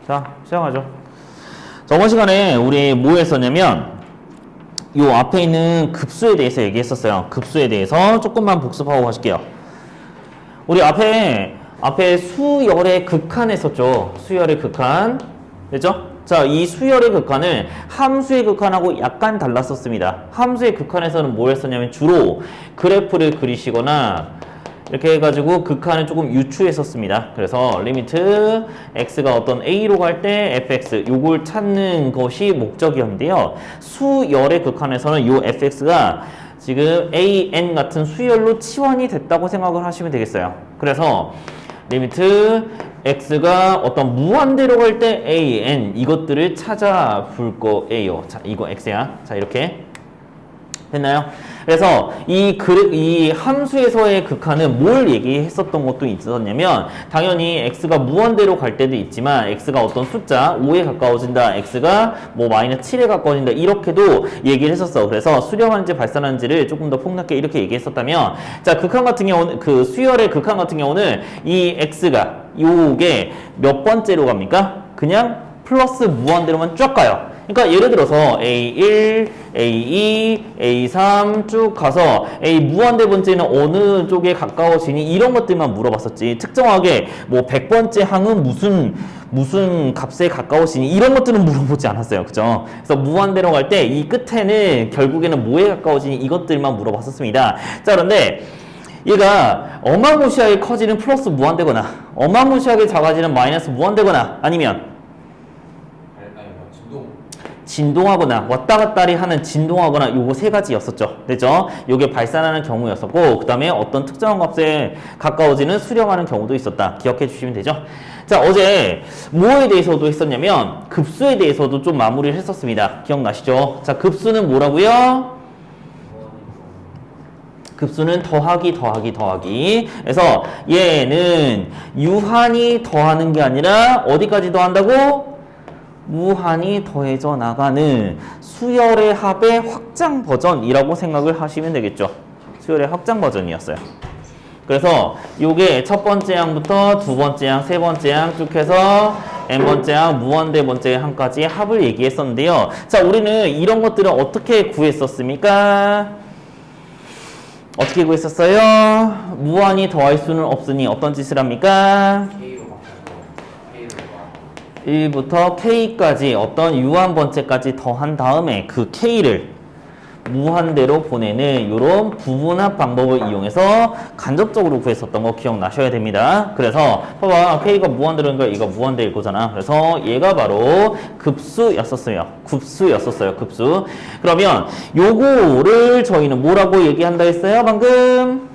자, 시작하죠. 저번 시간에 우리 뭐 했었냐면 요 앞에 있는 급수에 대해서 얘기했었어요. 급수에 대해서 조금만 복습하고 가실게요. 우리 앞에 수열의 극한 했었죠. 수열의 극한. 됐죠? 자, 이 수열의 극한을 함수의 극한하고 약간 달랐었습니다. 함수의 극한에서는 뭐 했었냐면 주로 그래프를 그리시거나 이렇게 해가지고 극한을 조금 유추했었습니다. 그래서 리미트 x가 어떤 a로 갈 때 fx 요걸 찾는 것이 목적이었는데요. 수열의 극한에서는 요 fx가 지금 an 같은 수열로 치환이 됐다고 생각을 하시면 되겠어요. 그래서 리미트 x가 어떤 무한대로 갈 때 an 이것들을 찾아볼 거예요. 자, 이거 x야. 자, 이렇게 됐나요? 그래서 이 함수에서의 극한은 뭘 얘기했었던 것도 있었냐면 당연히 x가 무한대로 갈 때도 있지만 x가 어떤 숫자 5에 가까워진다, x가 뭐 마이너스 7에 가까워진다 이렇게도 얘기를 했었어. 그래서 수렴하는지 발산하는지를 조금 더 폭넓게 이렇게 얘기했었다면 자, 극한 같은 경우는 그 수열의 극한 같은 경우는 이 x가 요게 몇 번째로 갑니까? 그냥 플러스 무한대로만 쫙 가요. 그러니까 예를 들어서 A1, A2, A3 쭉 가서 A 무한대 번째는 어느 쪽에 가까워지니 이런 것들만 물어봤었지. 특정하게 뭐 100번째 항은 무슨 값에 가까워지니 이런 것들은 물어보지 않았어요. 그죠? 그래서 무한대로 갈 때 이 끝에는 결국에는 뭐에 가까워지니 이것들만 물어봤었습니다. 자, 그런데 얘가 어마무시하게 커지는 플러스 무한대거나 어마무시하게 작아지는 마이너스 무한대거나 아니면 진동하거나 왔다 갔다리 하는 진동하거나 요거 세 가지였었죠. 됐죠? 요게 발산하는 경우였었고 그 다음에 어떤 특정한 값에 가까워지는 수렴하는 경우도 있었다. 기억해 주시면 되죠? 자, 어제 뭐에 대해서도 했었냐면 급수에 대해서도 좀 마무리를 했었습니다. 기억나시죠? 자, 급수는 뭐라고요? 급수는 더하기. 그래서 얘는 유한히 더하는 게 아니라 어디까지 더한다고? 무한히 더해져 나가는 수열의 합의 확장 버전이라고 생각을 하시면 되겠죠. 수열의 확장 버전이었어요. 그래서 요게 첫 번째 항부터 두 번째 항, 세 번째 항 쭉 해서 n번째 항, 무한대 번째 항까지 합을 얘기했었는데요. 자, 우리는 이런 것들을 어떻게 구했었습니까? 어떻게 구했었어요? 무한히 더할 수는 없으니 어떤 짓을 합니까? 1부터 K까지 어떤 유한 번째까지 더한 다음에 그 K를 무한대로 보내는 이런 부분합 방법을 이용해서 간접적으로 구했었던 거 기억나셔야 됩니다. 그래서 봐봐, K가 무한대로니까 이거 무한대일 거잖아. 그래서 얘가 바로 급수였었어요. 급수. 그러면 요거를 저희는 뭐라고 얘기한다 했어요? 방금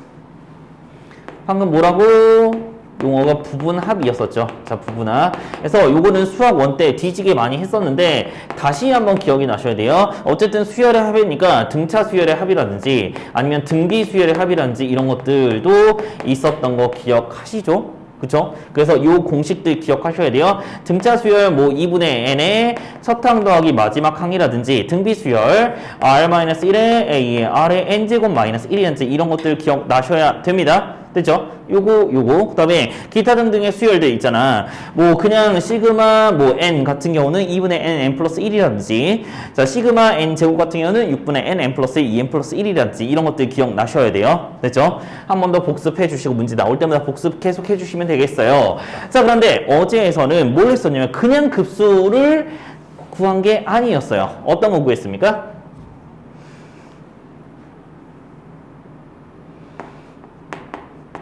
뭐라고? 용어가 부분합이었었죠. 자, 부분합. 그래서 요거는 수학 1 때 뒤지게 많이 했었는데 다시 한번 기억이 나셔야 돼요. 어쨌든 수열의 합이니까 등차 수열의 합이라든지 아니면 등비 수열의 합이라든지 이런 것들도 있었던 거 기억하시죠? 그쵸? 그래서 요 공식들 기억하셔야 돼요. 등차 수열 뭐 2분의 n의 첫 항 더하기 마지막 항이라든지 등비 수열 r-1에 a에 r에 n제곱 마이너스 1이라든지 이런 것들 기억나셔야 됩니다. 됐죠? 요거 그 다음에 기타 등등의 수열들 있잖아. 뭐 그냥 시그마 뭐 n 같은 경우는 2분의 n 플러스 1이라든지 자, 시그마 n 제곱 같은 경우는 6분의 n 플러스 2n 플러스 1이라든지 이런 것들 기억나셔야 돼요. 됐죠? 한 번 더 복습해 주시고 문제 나올 때마다 복습 계속 해 주시면 되겠어요. 자, 그런데 어제에서는 뭘 했었냐면 그냥 급수를 구한 게 아니었어요. 어떤 거 구했습니까?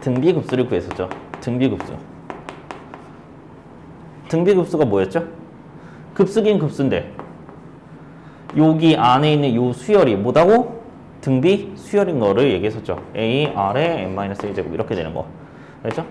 등비급수를 구했었죠. 등비급수가 뭐였죠? 급수긴 급수인데 여기 안에 있는 요 수열이 뭐다고? 등비 수열인 거를 얘기했었죠. A, R에 n-1제곱 이렇게 되는 거. 알죠?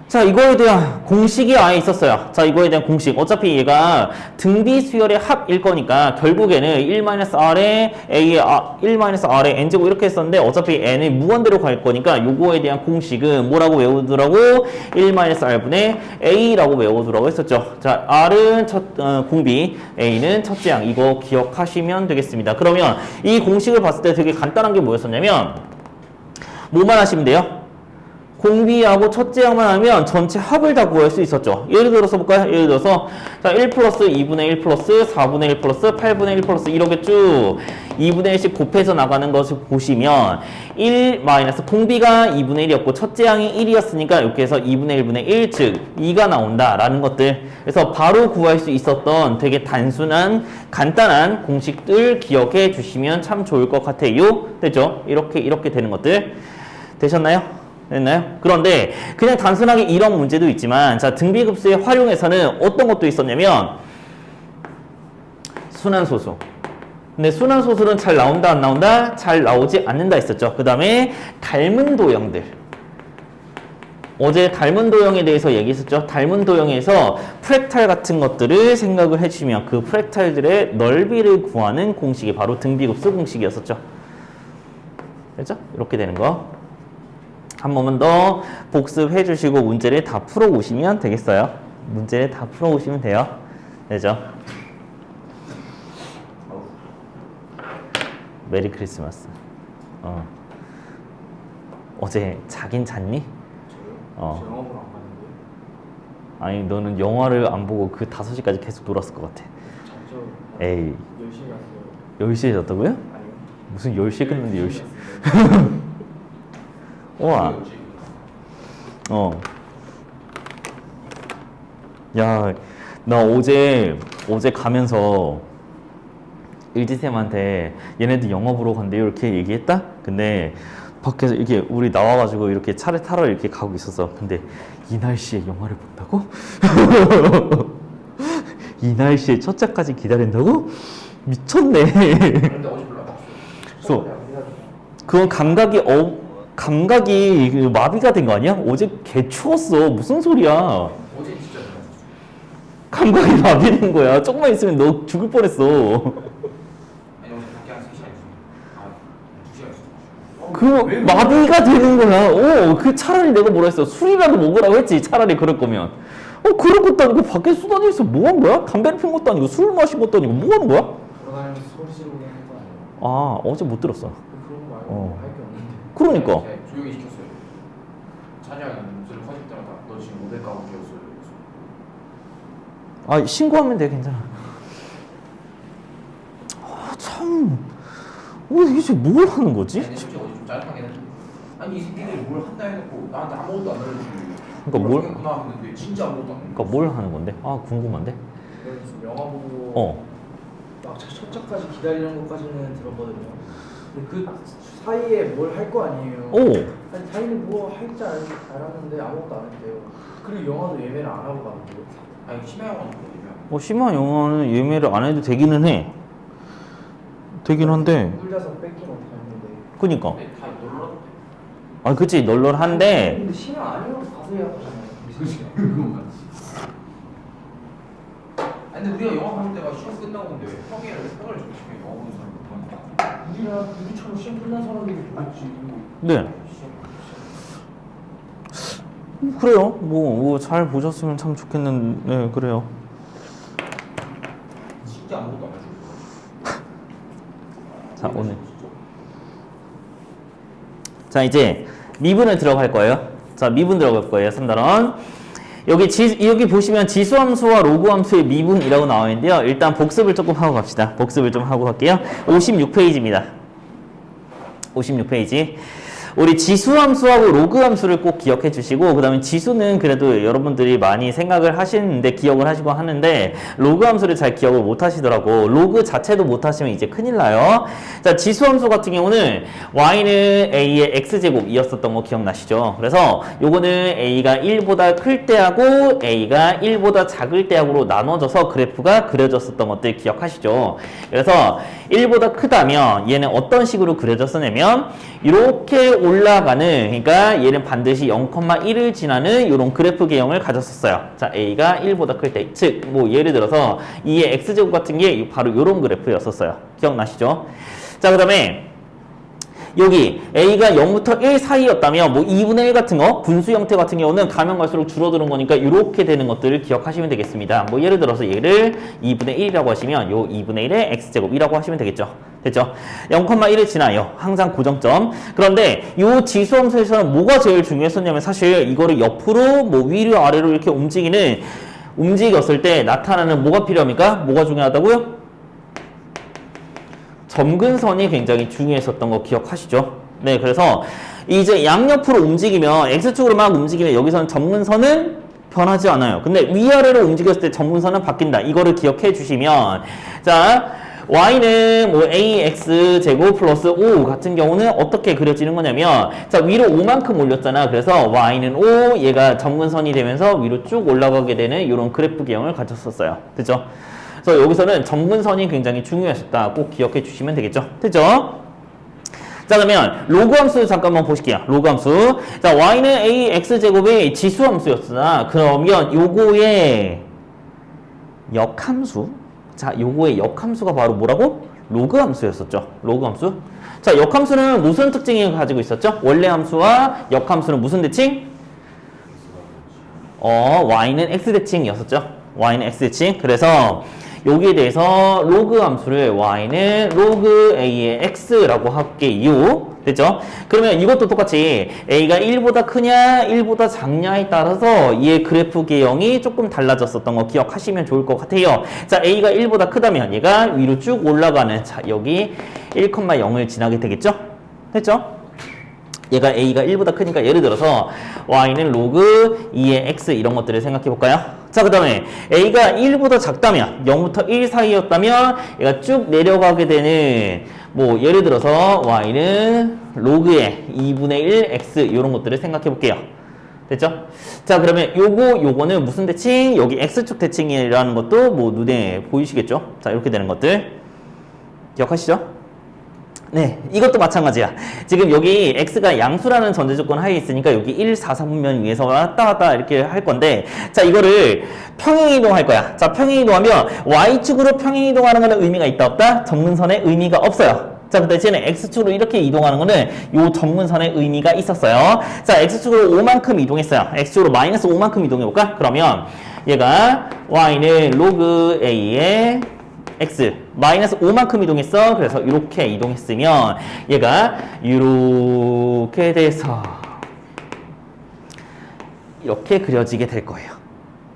자, 이거에 대한 공식이 아예 있었어요. 자, 이거에 대한 공식. 어차피 얘가 등비 수열의 합일 거니까 결국에는 1-R에 A에 1-R에 N제곱 이렇게 했었는데 어차피 N이 무한대로 갈 거니까 요거에 대한 공식은 뭐라고 외우더라고? 1-R분의 A라고 외우더라고 했었죠. 자, R은 공비, A는 첫째 항. 이거 기억하시면 되겠습니다. 그러면 이 공식을 봤을 때 되게 간단한 게 뭐였었냐면 뭐만 하시면 돼요? 공비하고 첫째 항만 하면 전체 합을 다 구할 수 있었죠. 예를 들어서 볼까요? 예를 들어서 자, 1 플러스 2분의 1 플러스 4분의 1 플러스 8분의 1 플러스 이렇게 쭉 2분의 1씩 곱해서 나가는 것을 보시면 1 마이너스 공비가 2분의 1이었고 첫째 항이 1이었으니까 이렇게 해서 2분의 1분의 1, 즉 2가 나온다라는 것들. 그래서 바로 구할 수 있었던 되게 단순한 간단한 공식들 기억해 주시면 참 좋을 것 같아요. 됐죠? 이렇게 되는 것들 되셨나요? 됐나요? 그런데 그냥 단순하게 이런 문제도 있지만 자, 등비급수의 활용에서는 어떤 것도 있었냐면 순환소수. 근데 순환소수는 잘 나온다 안 나온다? 잘 나오지 않는다 했었죠. 그 다음에 닮은 도형들. 어제 닮은 도형에 대해서 얘기했었죠. 닮은 도형에서 프랙탈 같은 것들을 생각을 해주시면 그 프랙탈들의 넓이를 구하는 공식이 바로 등비급수 공식이었었죠. 됐죠? 이렇게 되는 거. 한 번만 더 복습해 주시고 문제를 다 풀어 오시면 되겠어요. 문제를 다 풀어 오시면 돼요. 되죠? 메리 크리스마스. 어제 자긴 잤니? 저요? 저 영화 보러 안 갔는데. 아니 너는 영화를 안 보고 그 5시까지 계속 놀았을 것 같아. 잤죠. 에이. 10시에 갔어요. 10시에 잤다고요? 아니요. 무슨 10시에 끝났는데 10시. 갔어요. 우와. 야, 나 어제 가면서 일지쌤한테 얘네들 영화 보러 간대요 이렇게 얘기했다? 근데 밖에서 이렇게 우리 나와가지고 이렇게 차를 타러 이렇게 가고 있었어. 근데 이 날씨에 영화를 본다고? 이 날씨에 첫 차까지 기다린다고? 미쳤네. 근데 어제 별로 안 봤어요. 그래서 그건 감각이 그 마비가 된 거 아니야? 어제 개 추웠어. 무슨 소리야? 어제 진짜 잘 봤어요. 감각이 마비된 거야. 조금만 있으면 너 죽을 뻔했어. 아니 어제 밖에 한 3시간 있었어요. 아 2시간 있었어요. 그 마비가 되는 거야. 그 차라리 내가 뭐라 했어. 술이라도 먹으라고 했지. 차라리 그럴 거면. 그럴 것도 아니고 밖에 수다니면서 뭐 한 거야? 담배를 핀 것도 아니고 술 마신 것도 아니고 뭐 하는 거야? 돌아다니면서 소리 지르고 하는 거 아니에요? 아, 어제 못 들었어. 그런 거 말고 어. 할 게 없는데. 그러니까. 제가 조용히 시켰어요. 찬양이 목소리 커질 때마다 너 지금 500가구 깨웠어요. 아, 신고하면 돼. 괜찮아. 참. 이게 뭘 하는 거지? 아니 솔직히 어제 좀 짜증나긴 했는데 아니 이 새끼들이 뭘 한다 해놓고 나한테 아무것도 안 알려주고 그러니까 뭘? 하겠구나 했는데 진짜 아무것도 안 그러니까 뭘 하는 건데? 아, 궁금한데? 그래서 영화 보고 막 첫 차까지 기다리는 것까지는 들었거든요. 근데 그 사이에 뭘 할 거 아니에요. 오. 아니 자기는 뭐 할지 알았는데 아무것도 안 했대요. 그리고 영화도 예매를 안 하고 가는데요. 아니 심야 영화는 뭐냐면 심한 영화는 예매를 안 해도 되기는 해. 되긴 한데. 홀자서 뺏기면 어떡하는데. 그니까. 다 놀러 아, 그치. 널널한데. 근데 심야 아니어도 가서 예약하잖아요. 그치 그건 맞지. 아니 근데 우리가 영화 보는 때가 시험 끝나고 온데 왜 평일을 좀 시켜 영화 보는 사람 우리가 우리처럼 시험 끝난 사람들이 보겠지. 네. 그래요. 뭐 잘 보셨으면 참 좋겠는, 네, 그래요. 진짜 아무것도 안 해줘. 자, 오늘. 자, 이제 미분을 들어갈 거예요. 자, 미분 들어갈 거예요. 3단원. 여기 보시면 지수함수와 로그함수의 미분이라고 나와 있는데요. 일단 복습을 조금 하고 갑시다. 복습을 좀 하고 갈게요. 56페이지입니다. 56페이지. 우리 지수함수하고 로그함수를 꼭 기억해 주시고, 그 다음에 지수는 그래도 여러분들이 많이 생각을 하시는데 기억을 하시고 하는데 로그함수를 잘 기억을 못 하시더라고. 로그 자체도 못 하시면 이제 큰일 나요. 자, 지수함수 같은 경우는 y는 a의 x제곱이었었던 거 기억나시죠? 그래서 요거는 a가 1보다 클 때하고 a가 1보다 작을 때하고로 나눠져서 그래프가 그려졌었던 것들 기억하시죠? 그래서 1보다 크다면 얘는 어떤 식으로 그려졌었냐면 이렇게 올라가는, 그러니까 얘는 반드시 0,1을 지나는 이런 그래프 개형을 가졌었어요. 자, a가 1보다 클 때, 즉 뭐 예를 들어서 2의 x제곱 같은 게 바로 이런 그래프였었어요. 기억나시죠? 자, 그 다음에 여기 a가 0부터 1 사이였다면 뭐 2분의 1 같은 거 분수 형태 같은 경우는 가면 갈수록 줄어드는 거니까 이렇게 되는 것들을 기억하시면 되겠습니다. 뭐 예를 들어서 얘를 2분의 1이라고 하시면 요 2분의 1의 x제곱이라고 하시면 되겠죠. 됐죠? 0,1을 지나요. 항상 고정점. 그런데 요 지수함수에서는 뭐가 제일 중요했었냐면 사실 이거를 옆으로 뭐 위로 아래로 이렇게 움직였을 때 나타나는 뭐가 필요합니까? 뭐가 중요하다고요? 점근선이 굉장히 중요했었던 거 기억하시죠? 네, 그래서 이제 양옆으로 움직이면 x축으로 막 움직이면 여기서는 점근선은 변하지 않아요. 근데 위아래로 움직였을 때 점근선은 바뀐다. 이거를 기억해 주시면 자 y는 뭐 ax 제곱 플러스 5 같은 경우는 어떻게 그려지는 거냐면 자 위로 5만큼 올렸잖아. 그래서 y는 5 얘가 점근선이 되면서 위로 쭉 올라가게 되는 이런 그래프 개형을 가졌었어요. 됐죠? 그래서 여기서는 점근선이 굉장히 중요했다. 꼭 기억해 주시면 되겠죠? 됐죠? 자 그러면 로그 함수 잠깐만 보실게요. 로그 함수. 자 y는 ax 제곱의 지수 함수였으나 그러면 요거의 역함수. 자 요거의 역함수가 바로 뭐라고? 로그 함수였었죠. 로그 함수. 자 역함수는 무슨 특징을 가지고 있었죠? 원래 함수와 역함수는 무슨 대칭? y는 x 대칭이었었죠. y는 x 대칭. 그래서 여기에 대해서 로그 함수를 y는 로그 a의 x라고 할게요. 됐죠? 그러면 이것도 똑같이 a가 1보다 크냐 1보다 작냐에 따라서 얘의 그래프 개형이 조금 달라졌었던 거 기억하시면 좋을 것 같아요. 자 a가 1보다 크다면 얘가 위로 쭉 올라가는 자 여기 1,0을 지나게 되겠죠? 됐죠? 얘가 a가 1보다 크니까 예를 들어서 y는 로그 2의 x 이런 것들을 생각해 볼까요? 자 그 다음에 a가 1보다 작다면 0부터 1 사이였다면 얘가 쭉 내려가게 되는 뭐 예를 들어서 y는 로그의 2분의 1 x 이런 것들을 생각해 볼게요. 됐죠? 자 그러면 요거는 무슨 대칭? 여기 x축 대칭이라는 것도 뭐 눈에 보이시겠죠? 자 이렇게 되는 것들 기억하시죠? 네, 이것도 마찬가지야. 지금 여기 x가 양수라는 전제조건 하에 있으니까 여기 1, 4, 3면 위에서 왔다 갔다 이렇게 할 건데 자 이거를 평행이동할 거야. 자 평행이동하면 y축으로 평행이동하는 거는 의미가 있다 없다? 점근선에 의미가 없어요. 자, 그 대신에 x축으로 이렇게 이동하는 거는 요 점근선에 의미가 있었어요. 자, x축으로 5만큼 이동했어요. x축으로 마이너스 5만큼 이동해볼까? 그러면 얘가 y는 로그 a의 x 마이너스 5만큼 이동했어. 그래서 이렇게 이동했으면 얘가 이렇게 돼서 이렇게 그려지게 될 거예요.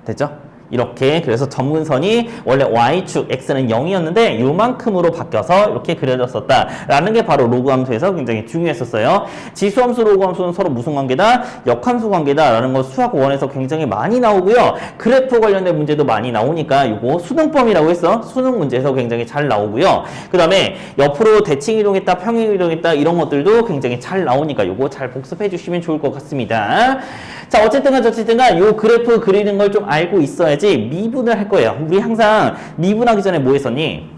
됐죠? 이렇게 그래서 점근선이 원래 y축 x는 0이었는데 요만큼으로 바뀌어서 이렇게 그려졌었다라는 게 바로 로그 함수에서 굉장히 중요했었어요. 지수함수 로그 함수는 서로 무슨 관계다? 역함수 관계다라는 거 수학 1에서 굉장히 많이 나오고요. 그래프 관련된 문제도 많이 나오니까 이거 수능범이라고 했어. 수능 문제에서 굉장히 잘 나오고요. 그 다음에 옆으로 대칭 이동했다, 평행 이동했다 이런 것들도 굉장히 잘 나오니까 이거 잘 복습해 주시면 좋을 것 같습니다. 자 어쨌든 요 그래프 그리는 걸 좀 알고 있어야지 미분을 할 거예요. 우리 항상 미분하기 전에 뭐 했었니?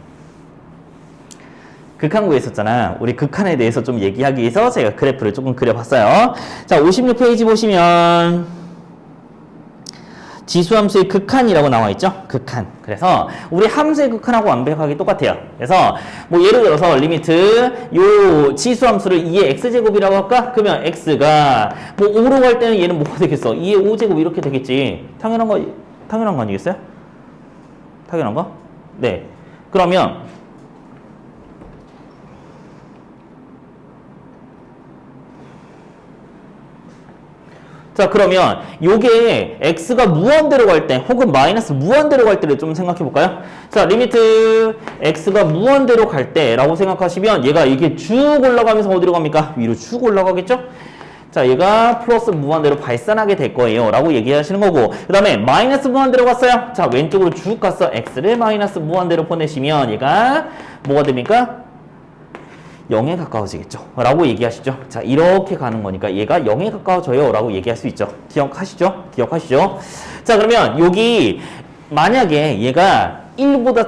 극한 구했었잖아. 우리 극한에 대해서 좀 얘기하기 위해서 제가 그래프를 조금 그려봤어요. 자 56페이지 보시면 지수함수의 극한이라고 나와 있죠? 극한. 그래서 우리 함수의 극한하고 완벽하게 똑같아요. 그래서 뭐 예를 들어서 리미트 요 지수함수를 2의 x제곱이라고 할까? 그러면 x가 뭐 5로 갈 때는 얘는 뭐가 되겠어? 2의 5제곱 이렇게 되겠지. 당연한 거 아니겠어요? 당연한 거? 네. 그러면 자 그러면 요게 x가 무한대로 갈 때 혹은 마이너스 무한대로 갈 때를 좀 생각해 볼까요? 자 리미트 x가 무한대로 갈 때라고 생각하시면 얘가 이게 쭉 올라가면서 어디로 갑니까? 위로 쭉 올라가겠죠? 자 얘가 플러스 무한대로 발산하게 될 거예요 라고 얘기하시는 거고 그 다음에 마이너스 무한대로 갔어요. 자 왼쪽으로 쭉 갔어. x를 마이너스 무한대로 보내시면 얘가 뭐가 됩니까? 0에 가까워지겠죠 라고 얘기하시죠. 자 이렇게 가는 거니까 얘가 0에 가까워져요 라고 얘기할 수 있죠. 기억하시죠? 자 그러면 여기 만약에 얘가 1보다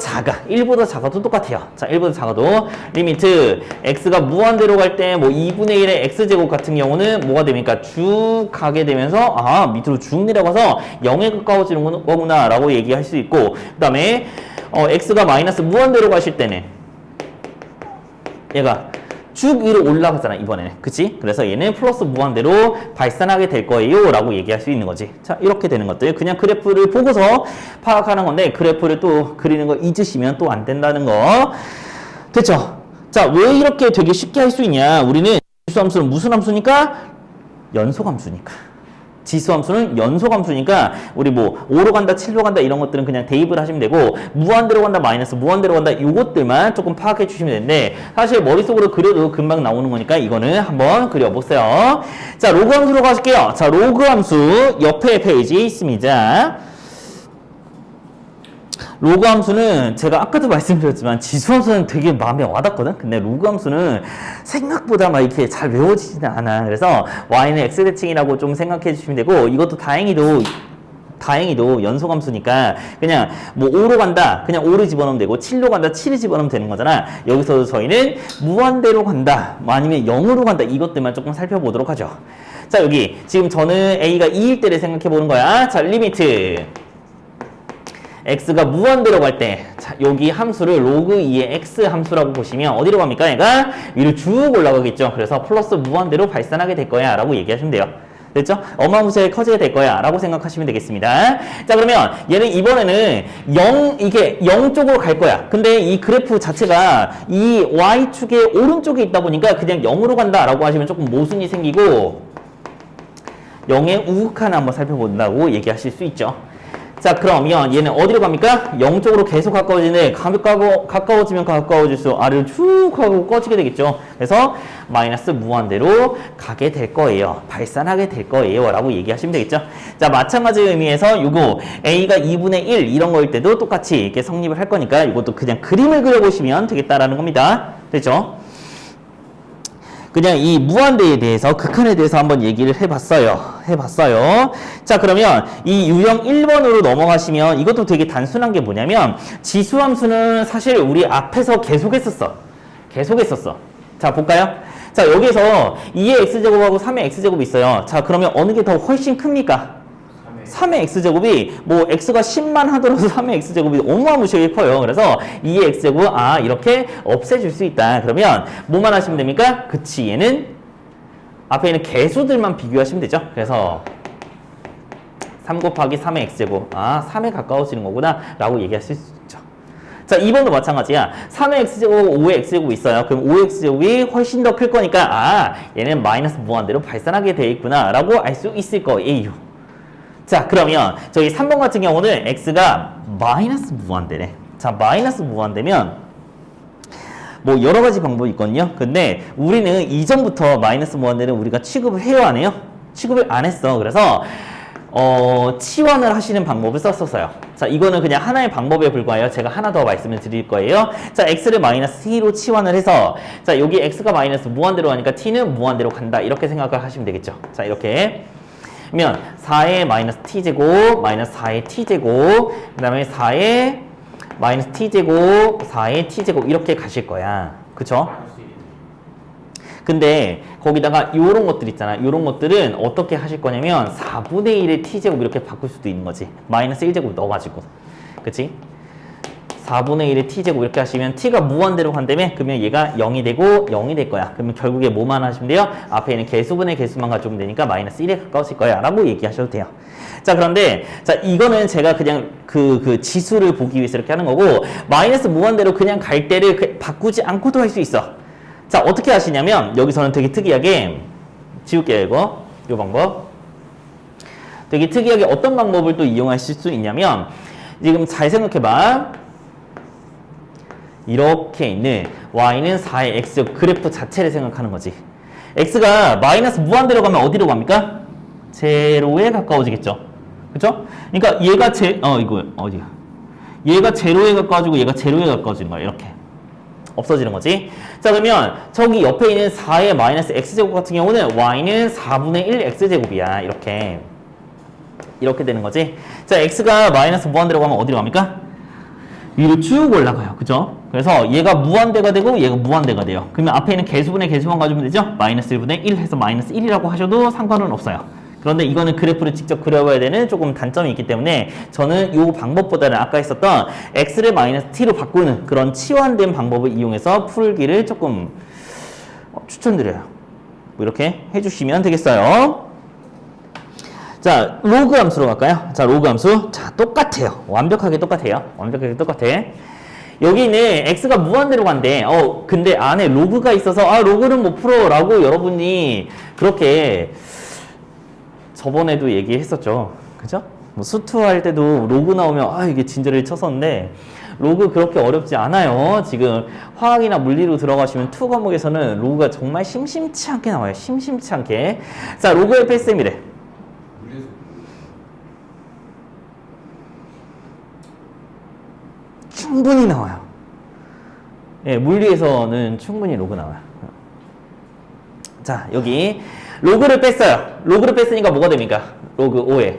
작아도 똑같아요. 자 1보다 작아도 리미트 x가 무한대로 갈 때 뭐 2분의 1의 x제곱 같은 경우는 뭐가 됩니까? 쭉 가게 되면서 밑으로 쭉 내려가서 0에 가까워지는 거구나 라고 얘기할 수 있고 그 다음에 x가 마이너스 무한대로 가실 때는 얘가 쭉 위로 올라가잖아 이번에는. 그치? 그래서 얘는 플러스 무한대로 발산하게 될 거예요 라고 얘기할 수 있는 거지. 자, 이렇게 되는 것들 그냥 그래프를 보고서 파악하는 건데 그래프를 또 그리는 거 잊으시면 또 안 된다는 거. 됐죠? 자, 왜 이렇게 되게 쉽게 할 수 있냐? 우리는 지수함수는 무슨 함수니까? 연소함수니까. 지수함수는 연소함수니까 우리 뭐 5로 간다 7로 간다 이런 것들은 그냥 대입을 하시면 되고 무한대로 간다 마이너스 무한대로 간다 요것들만 조금 파악해 주시면 되는데 사실 머릿속으로 그려도 금방 나오는 거니까 이거는 한번 그려보세요. 자, 로그함수로 가실게요. 자, 로그함수 옆에 페이지에 있습니다. 로그함수는 제가 아까도 말씀드렸지만 지수함수는 되게 마음에 와닿거든. 근데 로그함수는 생각보다 막 이렇게 잘 외워지지는 않아. 그래서 y는 x 대칭이라고 좀 생각해 주시면 되고 이것도 다행히도 연소함수니까 그냥 뭐 5로 간다 그냥 5를 집어넣으면 되고 7로 간다 7을 집어넣으면 되는 거잖아. 여기서 저희는 무한대로 간다 뭐 아니면 0으로 간다 이것들만 조금 살펴보도록 하죠. 자, 여기 지금 저는 a가 2일 때를 생각해 보는 거야. 자, 리미트 x가 무한대로 갈 때, 자, 여기 함수를 로그 2의 x 함수라고 보시면 어디로 갑니까? 얘가 위로 쭉 올라가겠죠. 그래서 플러스 무한대로 발산하게 될 거야 라고 얘기하시면 돼요. 됐죠? 어마무시하게 커지게 될 거야 라고 생각하시면 되겠습니다. 자, 그러면 얘는 이번에는 이게 0 쪽으로 갈 거야. 근데 이 그래프 자체가 이 y축의 오른쪽에 있다 보니까 그냥 0으로 간다 라고 하시면 조금 모순이 생기고 0의 우극한을 한번 살펴본다고 얘기하실 수 있죠. 자, 그러면 얘는 어디로 갑니까? 0 쪽으로 계속 가까워지는데 가까워지면 가까워질수록 아래로 쭉 하고 꺼지게 되겠죠. 그래서 마이너스 무한대로 가게 될 거예요. 발산하게 될 거예요 라고 얘기하시면 되겠죠. 자, 마찬가지 의미에서 요거 a가 2분의 1 이런 거일 때도 똑같이 이렇게 성립을 할 거니까 이것도 그냥 그림을 그려보시면 되겠다라는 겁니다. 됐죠? 그냥 이 무한대에 대해서 극한에 대해서 한번 얘기를 해봤어요. 자, 그러면 이 유형 1번으로 넘어가시면 이것도 되게 단순한 게 뭐냐면 지수함수는 사실 우리 앞에서 계속했었어. 자, 볼까요? 자, 여기서 2의 x제곱하고 3의 x제곱이 있어요. 자, 그러면 어느 게 더 훨씬 큽니까? 3의 x제곱이 뭐 x가 10만 하더라도 3의 x제곱이 어마무시하게 커요. 그래서 2의 x제곱 이렇게 없애줄 수 있다. 그러면 뭐만 하시면 됩니까? 그치, 얘는 앞에 있는 개수들만 비교하시면 되죠. 그래서 3 곱하기 3의 x제곱 3에 가까워지는 거구나 라고 얘기할 수 있죠. 자, 2번도 마찬가지야. 3의 x제곱, 5의 x제곱이 있어요. 그럼 5의 x제곱이 훨씬 더 클 거니까 얘는 마이너스 무한대로 발산하게 돼 있구나 라고 알 수 있을 거예요. 자, 그러면 저희 3번 같은 경우는 x가 마이너스 무한대래. 자, 마이너스 무한대면 뭐 여러 가지 방법이 있거든요. 근데 우리는 이전부터 마이너스 무한대는 우리가 취급을 해요, 안 해요? 취급을 안 했어. 그래서 치환을 하시는 방법을 썼었어요. 자, 이거는 그냥 하나의 방법에 불과해요. 제가 하나 더 말씀을 드릴 거예요. 자, x를 마이너스 t로 치환을 해서 자, 여기 x가 마이너스 무한대로 가니까 t는 무한대로 간다. 이렇게 생각을 하시면 되겠죠. 자, 이렇게 그러면 4의 마이너스 t제곱 마이너스 4의 t제곱 그 다음에 4의 마이너스 t제곱 4의 t제곱 이렇게 가실 거야. 그쵸? 근데 거기다가 요런 것들 있잖아. 요런 것들은 어떻게 하실 거냐면 4분의 1의 t제곱 이렇게 바꿀 수도 있는 거지. 마이너스 1제곱 넣어가지고. 그치? 4분의 1의 t제곱 이렇게 하시면 t가 무한대로 간다며 그러면 얘가 0이 되고 0이 될 거야. 그러면 결국에 뭐만 하시면 돼요? 앞에 있는 개수분의 개수만 가져오면 되니까 마이너스 1에 가까우실 거야 라고 얘기하셔도 돼요. 자, 그런데 자, 이거는 제가 그냥 그 지수를 보기 위해서 이렇게 하는 거고 마이너스 무한대로 그냥 갈 때를 바꾸지 않고도 할 수 있어. 자, 어떻게 하시냐면 여기서는 되게 특이하게 지울게요. 이거 요 방법 되게 특이하게 어떤 방법을 또 이용하실 수 있냐면 지금 잘 생각해봐. 이렇게 있는 y는 4의 x 그래프 자체를 생각하는 거지. x가 마이너스 무한대로 가면 어디로 갑니까? 제로에 가까워지겠죠. 그쵸? 그러니까 얘가 이거 어디야? 얘가 제로에 가까워지고 얘가 제로에 가까워지는 거야. 이렇게 없어지는 거지. 자, 그러면 저기 옆에 있는 4의 마이너스 x제곱 같은 경우는 y는 4분의 1 x제곱이야. 이렇게 되는 거지. 자, x가 마이너스 무한대로 가면 어디로 갑니까? 위로 쭉 올라가요. 그죠? 그래서 얘가 무한대가 되고 얘가 무한대가 돼요. 그러면 앞에 있는 개수분의 개수만 가지면 되죠? 마이너스 1분의 1 해서 마이너스 1이라고 하셔도 상관은 없어요. 그런데 이거는 그래프를 직접 그려봐야 되는 조금 단점이 있기 때문에 저는 이 방법보다는 아까 했었던 x를 마이너스 t로 바꾸는 그런 치환된 방법을 이용해서 풀기를 조금 추천드려요. 뭐 이렇게 해주시면 되겠어요. 자, 로그 함수로 갈까요? 자, 로그 함수. 자, 똑같아요. 완벽하게 똑같아요. 완벽하게 똑같아. 여기는 x가 무한대로 간대. 근데 안에 로그가 있어서 로그는 못 풀어 라고 여러분이 그렇게 저번에도 얘기했었죠. 그죠? 뭐 수투할 때도 로그 나오면 이게 진저리를 쳤었는데 로그 그렇게 어렵지 않아요. 지금 화학이나 물리로 들어가시면 투 과목에서는 로그가 정말 심심치 않게 나와요. 심심치 않게. 자, 로그의 패스미래. 물리에서 충분히 나와요. 예, 물리에서는 충분히 로그 나와요. 자, 여기 로그를 뺐어요. 로그를 뺐으니까 뭐가 됩니까? 로그 5에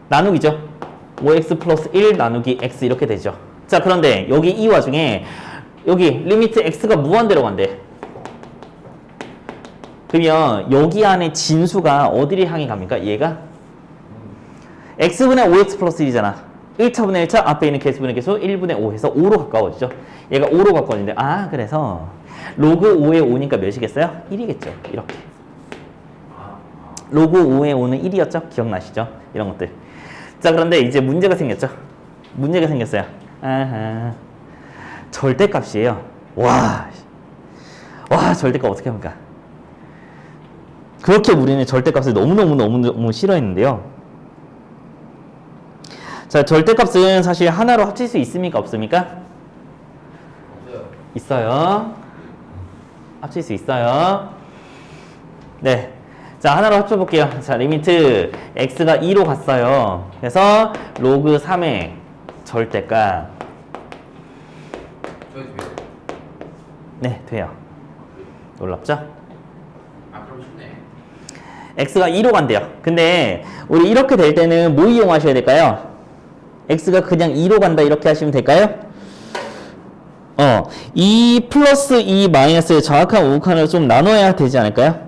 나누기죠. 5x 플러스 1 나누기 x 이렇게 되죠. 자, 그런데 여기 이 와중에 여기 리미트 x가 무한대로 간대. 그러면 여기 안에 진수가 어디를 향해 갑니까? 얘가 x분의 5x 플러스 1이잖아. 1차분의 1차 앞에 있는 개수분의 개수 1분의 5 해서 5로 가까워지죠. 얘가 5로 가까워지는데 그래서 로그 5에 5니까 몇이겠어요? 1이겠죠. 이렇게. 로그 5에 5는 1이었죠? 기억나시죠? 이런 것들. 자, 그런데 이제 문제가 생겼죠? 문제가 생겼어요. 절대값이에요. 와, 절대값 어떻게 합니까? 그렇게 우리는 절대값을 너무 싫어했는데요. 자, 절대값은 사실 하나로 합칠 수 있습니까? 없습니까? 없어요. 있어요. 합칠 수 있어요. 네. 자, 하나로 합쳐볼게요. 자, 리미트 x가 2로 갔어요. 그래서 로그 3의 절대값. 저희 돼요? 네, 돼요. 놀랍죠? 그럼 쉽네. x가 2로 간대요. 근데 우리 이렇게 될 때는 뭐 이용하셔야 될까요? x가 그냥 2로 간다 이렇게 하시면 될까요? 2 플러스 2 마이너스의 정확한 우극한으로 좀 나눠야 되지 않을까요?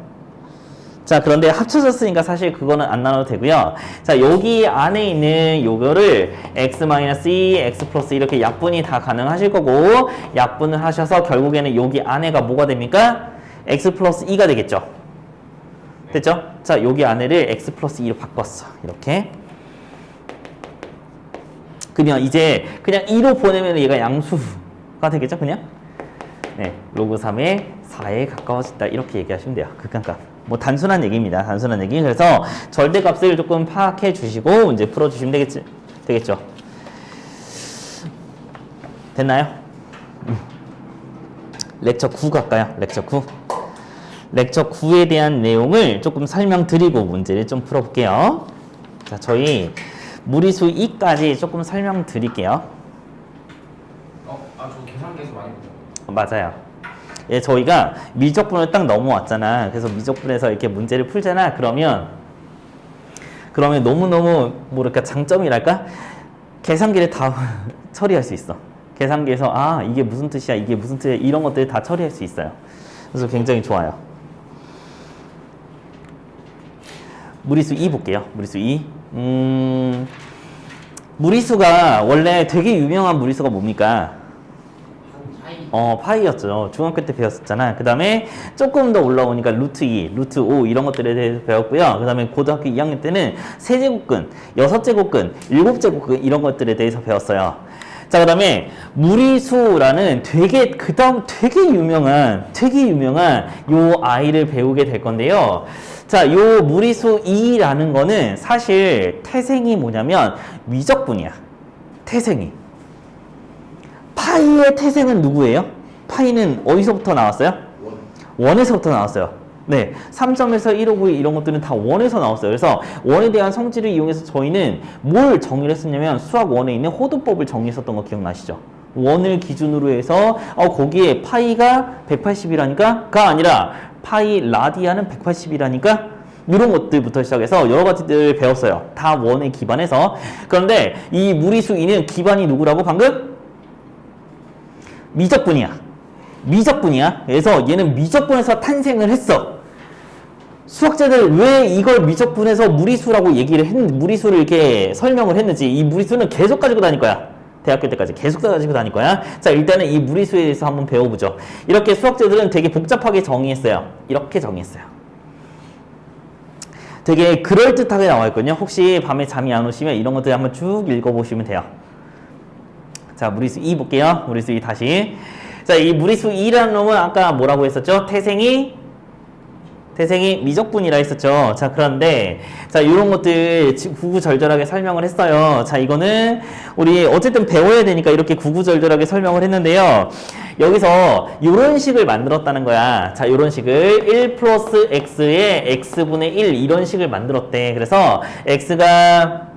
자, 그런데 합쳐졌으니까 사실 그거는 안 나눠도 되고요. 자, 여기 안에 있는 요거를 x-2, x 플러스 이렇게 약분이 다 가능하실 거고 약분을 하셔서 결국에는 여기 안에가 뭐가 됩니까? x 플러스 2가 되겠죠. 됐죠? 자, 여기 안에를 x 플러스 2로 바꿨어. 이렇게. 그러면 이제 그냥 2로 보내면 얘가 양수가 되겠죠? 그냥? 네, 로그 3의 4에 가까워진다. 이렇게 얘기하시면 돼요. 극한값. 뭐 단순한 얘기입니다. 단순한 얘기. 그래서 절대값을 조금 파악해 주시고 이제 풀어주시면 되겠죠. 됐나요? 렉처 9 갈까요? 렉처 9. 렉처 9에 대한 내용을 조금 설명드리고 문제를 좀 풀어볼게요. 자, 저희 무리수 2까지 조금 설명드릴게요. 저 계산기에서 많이 보죠. 맞아요. 예, 저희가 미적분을 딱 넘어왔잖아. 그래서 미적분에서 이렇게 문제를 풀잖아. 그러면 너무너무 뭐랄까 장점이랄까? 계산기를 다 처리할 수 있어. 계산기에서 이게 무슨 뜻이야, 이게 무슨 뜻이야 이런 것들 다 처리할 수 있어요. 그래서 굉장히 좋아요. 무리수 2 볼게요. 무리수 2. 무리수가 원래 되게 유명한 무리수가 뭡니까? 파이였죠. 중학교 때 배웠었잖아. 그 다음에 조금 더 올라오니까 루트 2, 루트 5 이런 것들에 대해서 배웠고요. 그 다음에 고등학교 2학년 때는 세제곱근, 6제곱근, 7제곱근 이런 것들에 대해서 배웠어요. 자, 그 다음에 무리수라는 되게 유명한 요 아이를 배우게 될 건데요. 자, 요 무리수 2라는 거는 사실 태생이 뭐냐면 미적분이야. 태생이. 파이의 태생은 누구예요? 파이는 어디서부터 나왔어요? 원에서부터 나왔어요. 네, 3점에서 159 이런 것들은 다 원에서 나왔어요. 그래서 원에 대한 성질을 이용해서 저희는 뭘 정의를 했었냐면 수학 원에 있는 호두법을 정의했었던 거 기억나시죠? 원을 기준으로 해서 거기에 파이가 180이라니까 가 아니라 파이 라디아는 180이라니까 이런 것들부터 시작해서 여러 가지들 배웠어요. 다 원에 기반해서. 그런데 이 무리수 2는 기반이 누구라고 방금? 미적분이야. 그래서 얘는 미적분에서 탄생을 했어. 수학자들 왜 이걸 미적분에서 무리수라고 무리수를 이렇게 설명을 했는지 이 무리수는 계속 가지고 다닐 거야. 대학교 때까지 계속 가지고 다닐 거야. 자, 일단은 이 무리수에 대해서 한번 배워보죠. 이렇게 수학자들은 되게 복잡하게 정의했어요. 이렇게 정의했어요. 되게 그럴듯하게 나와 있거든요. 혹시 밤에 잠이 안 오시면 이런 것들 한번 쭉 읽어보시면 돼요. 자, 무리수 2 볼게요. 무리수 2 다시. 자, 이 무리수 2라는 놈은 아까 뭐라고 했었죠? 태생이 미적분이라 했었죠. 자, 그런데 자, 이런 것들 구구절절하게 설명을 했어요. 자, 이거는 우리 어쨌든 배워야 되니까 이렇게 구구절절하게 설명을 했는데요. 여기서 이런 식을 만들었다는 거야. 자, 이런 식을 1 플러스 x의 x분의 1 이런 식을 만들었대. 그래서 x가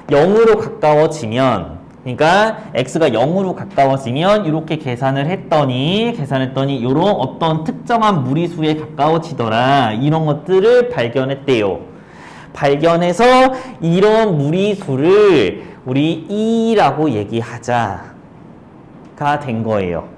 0으로 가까워지면, 그러니까 x가 0으로 가까워지면 이렇게 계산했더니 이런 어떤 특정한 무리수에 가까워지더라. 이런 것들을 발견했대요. 발견해서 이런 무리수를 우리 2라고 얘기하자가 된 거예요.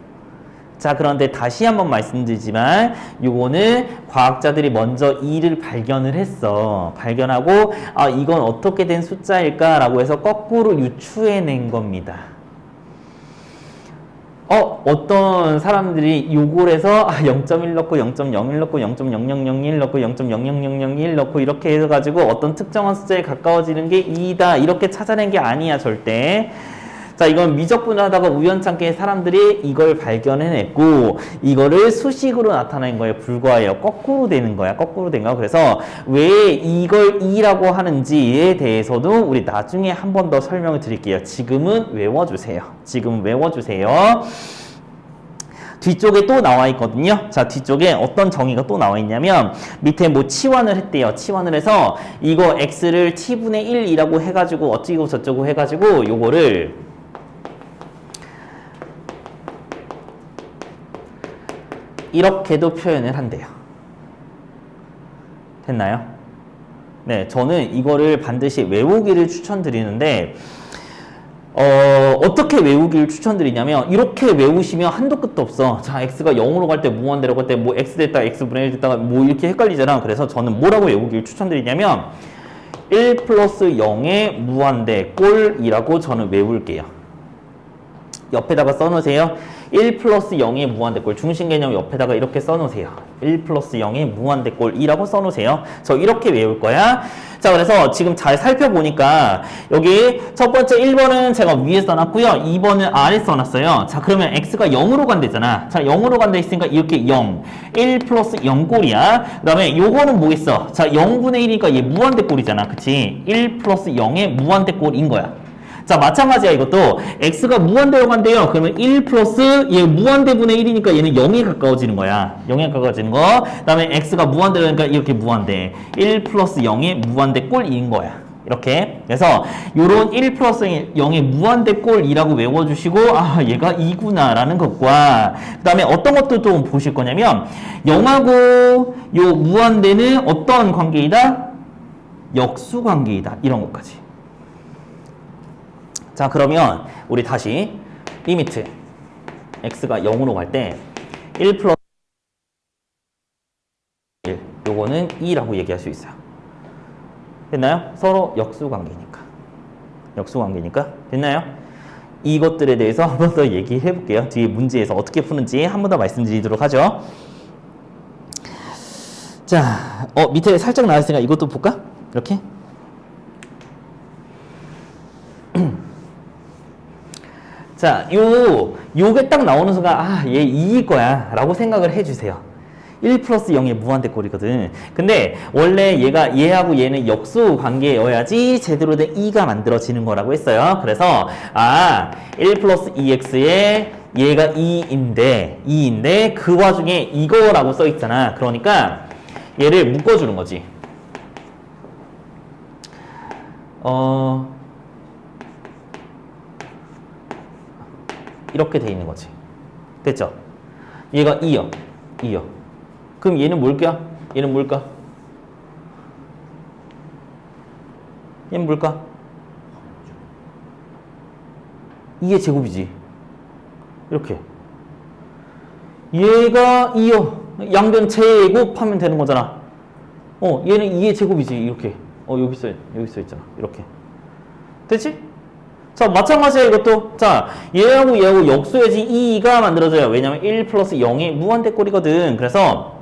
자, 그런데 다시 한번 말씀드리지만 요거는 과학자들이 먼저 2를 발견을 했어. 발견하고 아, 이건 어떻게 된 숫자일까? 라고 해서 거꾸로 유추해낸 겁니다. 어떤 사람들이 요걸 해서 0.1 넣고 0.01 넣고 0.0001 넣고 0.00001 넣고 이렇게 해가지고 어떤 특정한 숫자에 가까워지는 게 2다 이렇게 찾아낸 게 아니야, 절대. 자, 이건 미적분을 하다가 우연찮게 사람들이 이걸 발견해냈고 이거를 수식으로 나타낸 거에 불과해요. 거꾸로 되는 거야. 거꾸로 된 거야. 그래서 왜 이걸 2라고 하는지에 대해서도 우리 나중에 한 번 더 설명을 드릴게요. 지금은 외워주세요. 지금은 외워주세요. 뒤쪽에 또 나와 있거든요. 자, 뒤쪽에 어떤 정의가 또 나와 있냐면 밑에 뭐 치환을 했대요. 치환을 해서 이거 x를 t분의 1이라고 해가지고 어찌고 저쩌고 해가지고 요거를 이렇게도 표현을 한대요. 됐나요? 네, 저는 이거를 반드시 외우기를 추천드리는데 어떻게 외우기를 추천드리냐면 이렇게 외우시면 한도 끝도 없어. 자, x가 0으로 갈 때 무한대로 갈 때 뭐 x 됐다 x분의 1 됐다가 뭐 이렇게 헷갈리잖아. 그래서 저는 뭐라고 외우기를 추천드리냐면 1 플러스 0의 무한대 꼴이라고 저는 외울게요. 옆에다가 써놓으세요. 1 플러스 0의 무한대꼴 중심개념 옆에다가 이렇게 써놓으세요. 1 플러스 0의 무한대꼴이라고 써놓으세요. 저 이렇게 외울 거야. 자, 그래서 지금 잘 살펴보니까 여기 첫 번째 1번은 제가 위에 써놨고요. 2번은 아래 써놨어요. 자, 그러면 x가 0으로 간대잖아. 자, 0으로 간다 했으니까 이렇게 0 1 플러스 0꼴이야. 그 다음에 요거는 뭐겠어? 자, 0분의 1이니까 얘 무한대꼴이잖아. 그치? 1 플러스 0의 무한대꼴인 거야. 자, 마찬가지야. 이것도 x가 무한대로 간대요. 그러면 1 플러스 얘 무한대분의 1이니까 얘는 0에 가까워지는 거야. 0에 가까워지는 거. 그 다음에 x가 무한대로 하니까 이렇게 무한대. 1 플러스 0의 무한대꼴인 거야. 이렇게. 그래서 요런 1 플러스 0의 무한대꼴이라고 외워주시고 아, 얘가 2구나 라는 것과 그 다음에 어떤 것도 좀 보실 거냐면 0하고 요 무한대는 어떤 관계이다? 역수관계이다. 이런 것까지. 자, 그러면 우리 다시 리미트 x가 0으로 갈 때 1 플러스 1 요거는 2라고 얘기할 수 있어요. 됐나요? 서로 역수관계니까. 역수관계니까. 됐나요? 이것들에 대해서 한 번 더 얘기해 볼게요. 뒤에 문제에서 어떻게 푸는지 한 번 더 말씀드리도록 하죠. 자, 밑에 살짝 나왔으니까 이것도 볼까? 이렇게. 자, 요게 딱 나오는 순간, 아, 얘 2일 거야. 라고 생각을 해주세요. 1 플러스 0의 무한대꼴이거든. 근데 원래 얘하고 얘는 역수 관계여야지 제대로 된 2가 만들어지는 거라고 했어요. 그래서, 1 플러스 2x에 얘가 2인데, 그 와중에 이거라고 써있잖아. 그러니까 얘를 묶어주는 거지. 이렇게 돼 있는 거지. 됐죠? 얘가 2요. 그럼 얘는 뭘까? 얘는 뭘까? 얘는 뭘까? 2의 제곱이지. 이렇게. 얘가 2요. 양변 제곱하면 되는 거잖아. 얘는 2의 제곱이지. 이렇게. 여기 써 있잖아. 이렇게. 됐지? 자, 마찬가지야, 이것도. 자, 얘하고 역수해진 2가 만들어져요. 왜냐면 1 플러스 0이 무한대꼴이거든. 그래서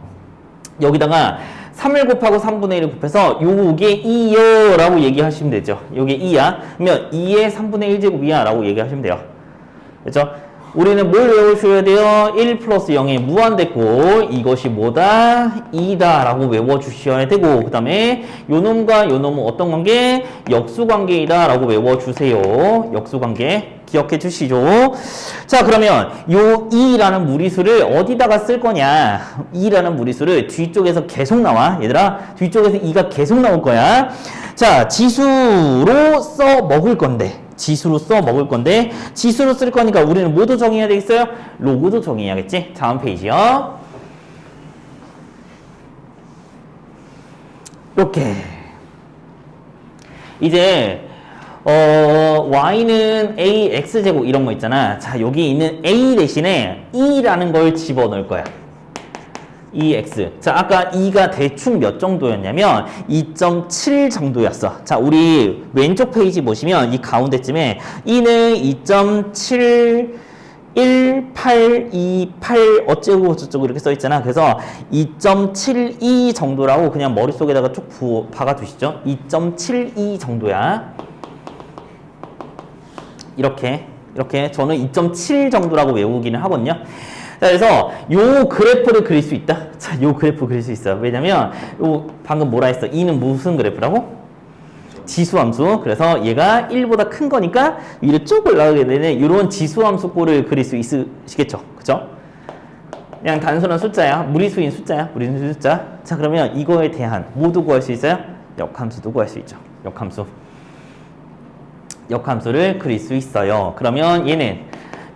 여기다가 3을 곱하고 3분의 1을 곱해서 요게 2요 라고 얘기하시면 되죠. 요게 2야. 그러면 2의 3분의 1제곱이야 라고 얘기하시면 돼요. 그렇죠? 우리는 뭘 외워줘야 돼요? 1 플러스 0의 무한대꼴, 이것이 뭐다? 2다 라고 외워주셔야 되고, 그 다음에 요놈과 요놈은 어떤 관계? 역수관계이다 라고 외워주세요. 역수관계 기억해 주시죠. 자, 그러면 요 2라는 무리수를 어디다가 쓸 거냐? 2라는 무리수를 뒤쪽에서 계속 나와. 얘들아, 뒤쪽에서 2가 계속 나올 거야. 자, 지수로 써 먹을 건데, 지수로 써 먹을 건데, 지수로 쓸 거니까 우리는 뭐도 정의해야 되겠어요? 로그도 정의해야겠지? 다음 페이지요. 이렇게. 이제 y는 ax제곱 이런 거 있잖아. 자, 여기 있는 a 대신에 e라는 걸 집어넣을 거야. EX. 자, 아까 2가 대충 몇 정도였냐면 2.7 정도였어. 자, 우리 왼쪽 페이지 보시면 이 가운데쯤에 2는 2.7 1828 어쩌고 저쩌고 이렇게 써 있잖아. 그래서 2.72 정도라고 그냥 머릿속에다가 쭉 박아 두시죠. 2.72 정도야. 이렇게 저는 2.7 정도라고 외우기는 하거든요. 자, 그래서 요 그래프를 그릴 수 있다. 자, 요 그래프 그릴 수 있어요. 왜냐면 요 방금 뭐라 했어? 2는 무슨 그래프라고? 지수함수. 그래서 얘가 1보다 큰 거니까 위로 쭉 올라가게 되는 이런 지수함수 꼴을 그릴 수 있으시겠죠? 그죠? 그냥 단순한 숫자야. 무리수인 숫자야. 무리수인 숫자. 자, 그러면 이거에 대한 뭐도 구할 수 있어요? 역함수도 구할 수 있죠. 역함수를 그릴 수 있어요. 그러면 얘는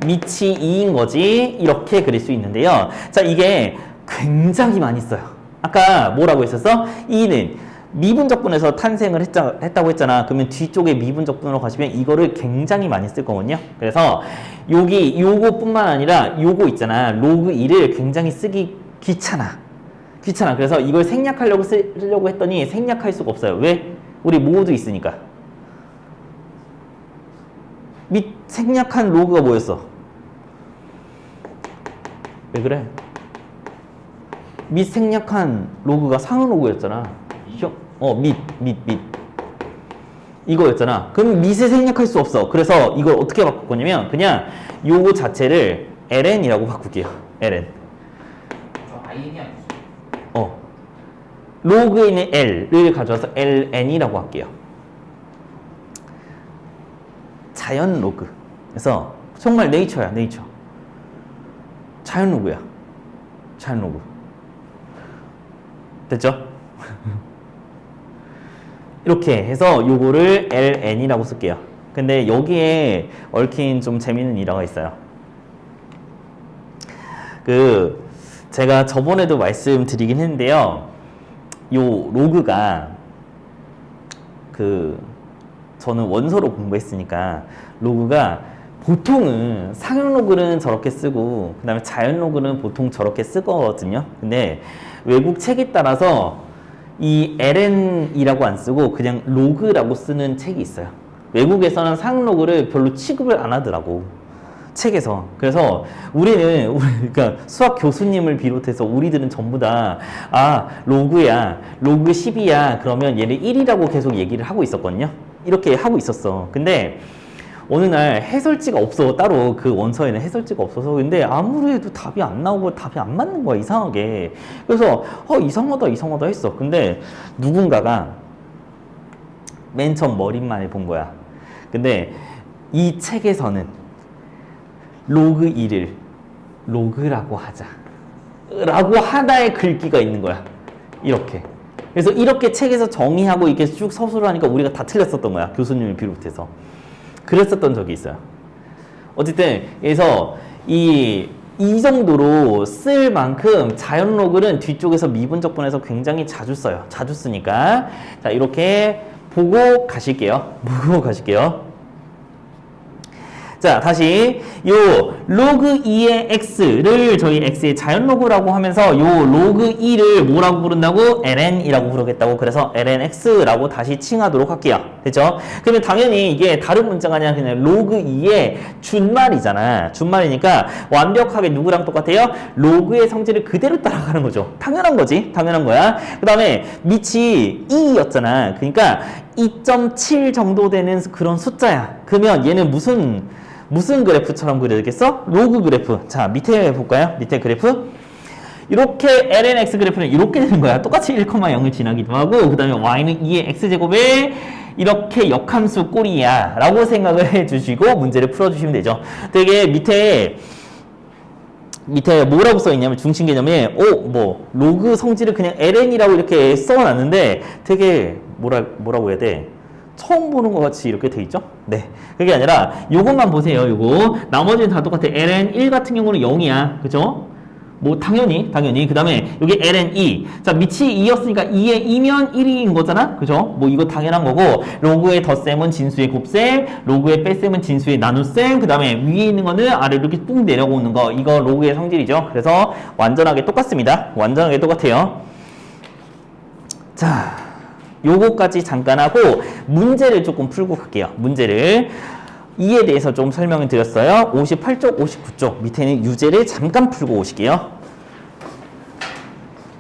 밑이 2인 거지. 이렇게 그릴 수 있는데요. 자, 이게 굉장히 많이 써요. 아까 뭐라고 했었어? 2는 미분적분에서 탄생을 했다고 했잖아. 그러면 뒤쪽에 미분적분으로 가시면 이거를 굉장히 많이 쓸 거거든요. 그래서 여기 요거뿐만 아니라 요거 있잖아. 로그 2를 굉장히 쓰기 귀찮아. 그래서 이걸 생략하려고 쓰려고 했더니 생략할 수가 없어요. 왜? 우리 모두 있으니까. 밑 생략한 로그가 뭐였어? 왜 그래? 밑 생략한 로그가 상응 로그였잖아. 밑. 이거였잖아. 그럼 밑에 생략할 수 없어. 그래서 이걸 어떻게 바꿀 거냐면 그냥 요거 자체를 ln이라고 바꿀게요. ln. 저 IN이 아니죠. 로그에 있는 l을 가져와서 ln이라고 할게요. 자연 로그. 그래서 정말 네이처야, 네이처. 자연 로그야. 자연 로그. 됐죠? 이렇게 해서 요거를 ln이라고 쓸게요. 근데 여기에 얽힌 좀 재밌는 일화가 있어요. 제가 저번에도 말씀드리긴 했는데요. 요 로그가 저는 원서로 공부했으니까 로그가 보통은 상용 로그는 저렇게 쓰고 그 다음에 자연 로그는 보통 저렇게 쓰거든요. 근데 외국 책에 따라서 이 ln이라고 안 쓰고 그냥 로그라고 쓰는 책이 있어요. 외국에서는 상용 로그를 별로 취급을 안 하더라고. 책에서. 그래서 그러니까 수학 교수님을 비롯해서 우리들은 전부 다 로그야, 로그 10이야 그러면 얘를 1이라고 계속 얘기를 하고 있었거든요. 이렇게 하고 있었어. 근데 어느 날 해설지가 없어. 따로 그 원서에는 해설지가 없어서. 근데 아무리 해도 답이 안 나오고 답이 안 맞는 거야, 이상하게. 그래서 이상하다 했어. 근데 누군가가 맨 처음 머릿말에 본 거야. 근데 이 책에서는 로그 2를 로그라고 하자 라고 하나의 글귀가 있는 거야. 이렇게. 그래서 이렇게 책에서 정의하고 이렇게 쭉 서술을 하니까 우리가 다 틀렸었던 거야. 교수님을 비롯해서. 그랬었던 적이 있어요. 어쨌든 그래서 이 정도로 쓸 만큼 자연 로그는 뒤쪽에서 미분적분에서 굉장히 자주 써요. 자주 쓰니까. 자, 이렇게 보고 가실게요. 자, 다시 요 로그 2의 x를 저희 x의 자연로그라고 하면서 요 로그 2를 뭐라고 부른다고? ln이라고 부르겠다고. 그래서 lnx라고 다시 칭하도록 할게요. 됐죠? 그러면 당연히 이게 다른 문자가 아니라 그냥 로그 2의 준말이잖아. 준말이니까 완벽하게 누구랑 똑같아요? 로그의 성질을 그대로 따라가는 거죠. 당연한 거지. 당연한 거야. 그 다음에 밑이 2였잖아. 그러니까 2.7 정도 되는 그런 숫자야. 그러면 얘는 무슨 그래프처럼 그려야겠어? 로그 그래프. 자, 밑에 볼까요? 밑에 그래프. 이렇게 lnx 그래프는 이렇게 되는 거야. 똑같이 1,0을 지나기도 하고, 그 다음에 y는 2의 x제곱에 이렇게 역함수 꼴이야 라고 생각을 해주시고 문제를 풀어주시면 되죠. 되게 밑에 뭐라고 써있냐면 중심 개념에 로그 성질을 그냥 ln이라고 이렇게 써놨는데 되게 뭐라고 해야 돼? 처음 보는 것 같이 이렇게 돼 있죠? 네. 그게 아니라 요것만 보세요. 요거. 나머지는 다 똑같아. ln1 같은 경우는 0이야. 그죠? 뭐 당연히 그 다음에 여기 ln2 자 밑이 2였으니까 2의 2면 1인 거잖아. 그죠? 뭐 이거 당연한 거고 로그의 덧셈은 진수의 곱셈, 로그의 뺄셈은 진수의 나눗셈, 그 다음에 위에 있는 거는 아래로 이렇게 뚝 내려오는 거, 이거 로그의 성질이죠. 그래서 완전하게 똑같습니다. 완전하게 똑같아요. 자, 요거까지 잠깐 하고 문제를 조금 풀고 갈게요. 문제를 이에 대해서 좀 설명을 드렸어요. 58쪽, 59쪽 밑에는 유제를 잠깐 풀고 오실게요.